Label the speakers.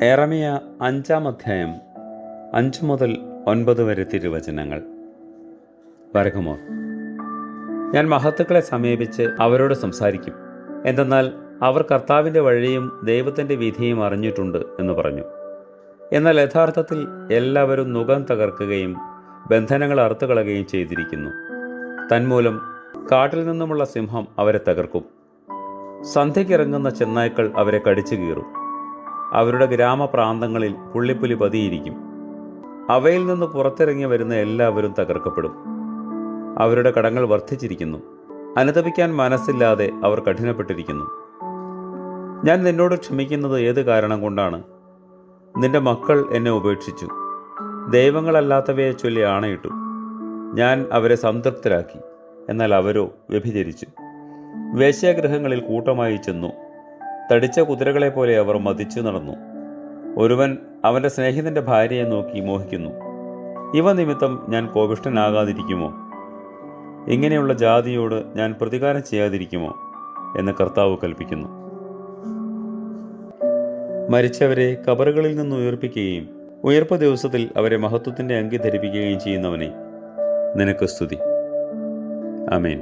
Speaker 1: യെരമ്യാ 5-ാം അധ്യായം 5 മുതൽ 9 വരെ തിരുവചനങ്ങൾ. ബർഗ്മോർ. ഞാൻ മഹത്തുക്കളെ സമീപിച്ച് അവരോട് സംസാരിക്കും, എന്തെന്നാൽ അവർ കർത്താവിൻ്റെ വഴിയും ദൈവത്തിൻ്റെ വിധിയും അറിഞ്ഞിട്ടുണ്ട് എന്ന് പറഞ്ഞു. എന്നാൽ യഥാർത്ഥത്തിൽ എല്ലാവരും നുകം തകർക്കുകയും ബന്ധനങ്ങൾ അറുത്തുകളയുകയും ചെയ്തിരിക്കുന്നു. തന്മൂലം കാട്ടിൽ നിന്നുമുള്ള സിംഹം അവരെ തകർക്കും. സന്ധ്യയ്ക്കിറങ്ങുന്ന ചെന്നായ്ക്കൾ അവരെ കടിച്ചു കീറും. അവരുടെ ഗ്രാമപ്രാന്തങ്ങളിൽ പുള്ളിപ്പുലി പതിയിരിക്കും. അവയിൽ നിന്ന് പുറത്തിറങ്ങി വരുന്ന എല്ലാവരും തകർക്കപ്പെടും. അവരുടെ കടങ്ങൾ വർദ്ധിച്ചിരിക്കുന്നു. അനുതപിക്കാൻ മനസ്സില്ലാതെ അവർ കഠിനപ്പെട്ടിരിക്കുന്നു. ഞാൻ നിന്നോട് ക്ഷമിക്കുന്നത് ഏത് കാരണം കൊണ്ടാണ്? നിന്റെ മക്കൾ എന്നെ ഉപേക്ഷിച്ചു. ദൈവങ്ങളല്ലാത്തവയെ ചൊല്ലി ആണയിട്ടു. ഞാൻ അവരെ സംതൃപ്തരാക്കി, എന്നാൽ അവരോ വ്യഭിചരിച്ചു. വേശ്യാഗൃഹങ്ങളിൽ കൂട്ടമായി ചെന്നു. തടിച്ച കുതിരകളെപ്പോലെ അവർ മതിച്ചു നടന്നു. ഒരുവൻ അവൻ്റെ സ്നേഹിതൻ്റെ ഭാര്യയെ നോക്കി മോഹിക്കുന്നു. ഇവ നിമിത്തം ഞാൻ കോപിഷ്ഠനാകാതിരിക്കുമോ? ഇങ്ങനെയുള്ള ജാതിയോട് ഞാൻ പ്രതികാരം ചെയ്യാതിരിക്കുമോ എന്ന് കർത്താവ് കൽപ്പിക്കുന്നു. മരിച്ചവരെ കബറുകളിൽ നിന്ന് ഉയർപ്പിക്കുകയും ഉയർപ്പ് ദിവസത്തിൽ അവരെ മഹത്വത്തിൻ്റെ അങ്കി ധരിപ്പിക്കുകയും ചെയ്യുന്നവനെ, നിനക്ക് സ്തുതി. ആമേൻ.